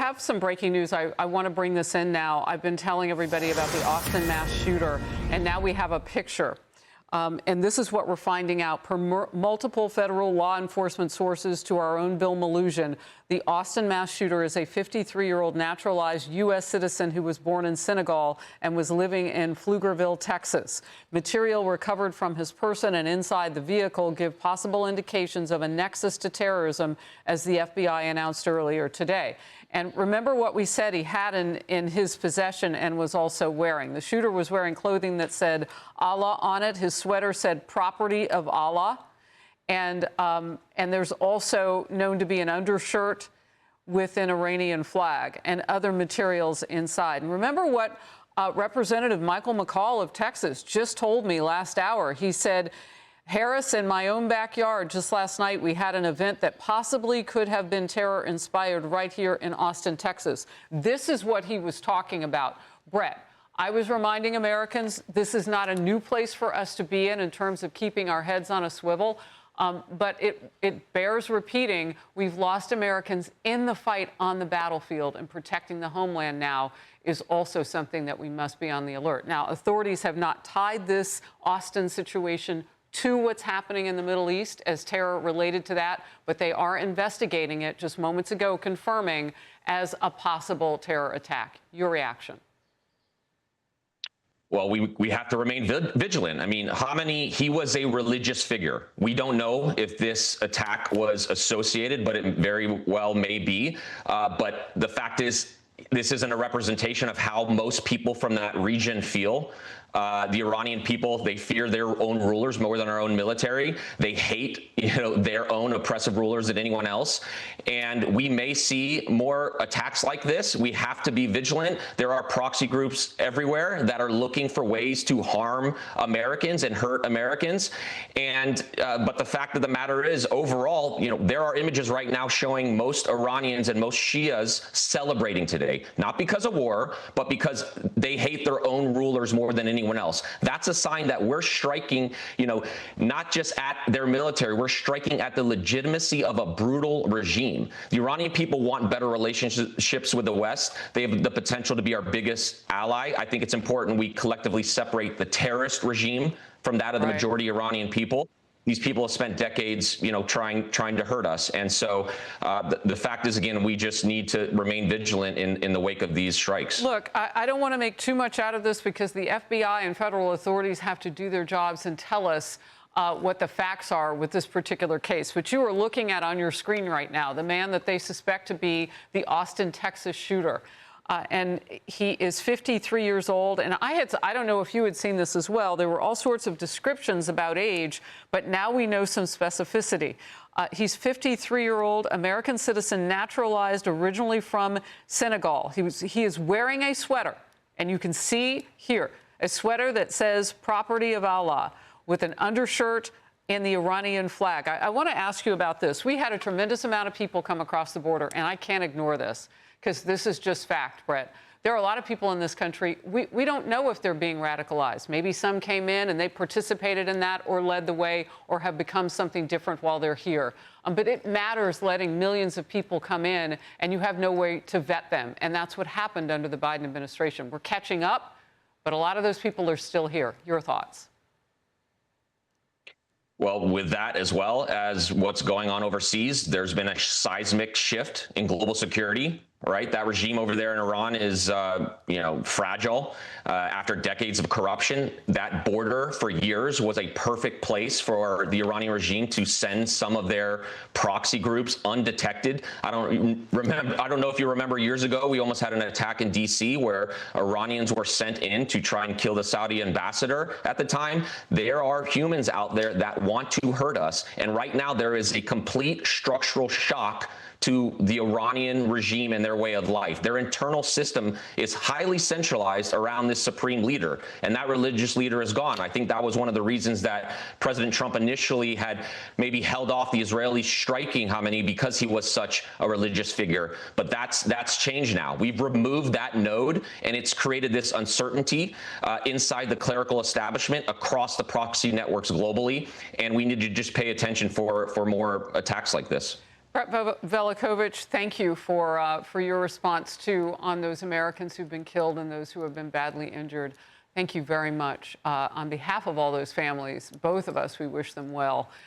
have some breaking news. I want to bring this in now. I've been telling everybody about the Austin mass shooter, and now we have a picture. And this is what we're finding out. Per multiple federal law enforcement sources to our own Bill Maloogian, the Austin mass shooter is a 53-year-old naturalized U.S. citizen who was born in Senegal and was living in Pflugerville, Texas. Material recovered from his person and inside the vehicle give possible indications of a nexus to terrorism, as the FBI announced earlier today. And remember what we said he had in his possession and was also wearing. The shooter was wearing clothing that said Allah on it. His sweater said property of Allah. And there's also known to be an undershirt with an Iranian flag and other materials inside. And remember what Representative Michael McCall of Texas just told me last hour. He said, Harris, in my own backyard, just last night, we had an event that possibly could have been terror-inspired right here in Austin, Texas. This is what he was talking about. Brett, I was reminding Americans this is not a new place for us to be in terms of keeping our heads on a swivel. But it bears repeating, we've lost Americans in the fight on the battlefield, and protecting the homeland now is also something that we must be on the alert. Now, authorities have not tied this Austin situation to what's happening in the Middle East as terror related to that, but they are investigating it just moments ago, confirming as a possible terror attack. Your reaction? Well, we have to remain vigilant. I mean, Khamenei, he was a religious figure. We don't know if this attack was associated, but it very well may be. But the fact is, this isn't a representation of how most people from that region feel. The Iranian people, they fear their own rulers more than our own military. They hate, their own oppressive rulers than anyone else. And we may see more attacks like this. We have to be vigilant. There are proxy groups everywhere that are looking for ways to harm Americans and hurt Americans. And but the fact of the matter is, overall, there are images right now showing most Iranians and most Shias celebrating today, not because of war, but because they hate their own rulers more than anyone else. That's a sign that we're striking, not just at their military, we're striking at the legitimacy of a brutal regime. The Iranian people want better relationships with the West. They have the potential to be our biggest ally. I think it's important we collectively separate the terrorist regime from that of the majority Iranian people. These people have spent decades, trying to hurt us. And so the fact is, again, we just need to remain vigilant in the wake of these strikes. Look, I don't want to make too much out of this because the FBI and federal authorities have to do their jobs and tell us what the facts are with this particular case. But you are looking at on your screen right now the man that they suspect to be the Austin, Texas shooter. And he is 53 years old. And I don't know if you had seen this as well. There were all sorts of descriptions about age, but now we know some specificity. He's 53-year-old American citizen, naturalized, originally from Senegal. He is wearing a sweater, and you can see here a sweater that says "Property of Allah" with an undershirt in the Iranian flag. I want to ask you about this. We had a tremendous amount of people come across the border, and I can't ignore this, because this is just fact, Brett. There are a lot of people in this country, we don't know if they're being radicalized. Maybe some came in and they participated in that or led the way or have become something different while they're here. But it matters letting millions of people come in and you have no way to vet them. And that's what happened under the Biden administration. We're catching up, but a lot of those people are still here. Your thoughts? Well, with that, as well as what's going on overseas, there's been a seismic shift in global security. Right, that regime over there in Iran is, fragile. After decades of corruption, that border for years was a perfect place for the Iranian regime to send some of their proxy groups undetected. I don't know if you remember years ago, we almost had an attack in D.C. where Iranians were sent in to try and kill the Saudi ambassador at the time. There are humans out there that want to hurt us, and right now there is a complete structural shock to the Iranian regime and their way of life. Their internal system is highly centralized around this supreme leader, and that religious leader is gone. I think that was one of the reasons that President Trump initially had maybe held off the Israelis striking Khamenei, because he was such a religious figure. But that's changed now. We've removed that node, and it's created this uncertainty inside the clerical establishment across the proxy networks globally, and we need to just pay attention for more attacks like this. Brett Velikovich, thank you for your response too on those Americans who've been killed and those who have been badly injured. Thank you very much. On behalf of all those families, both of us, we wish them well.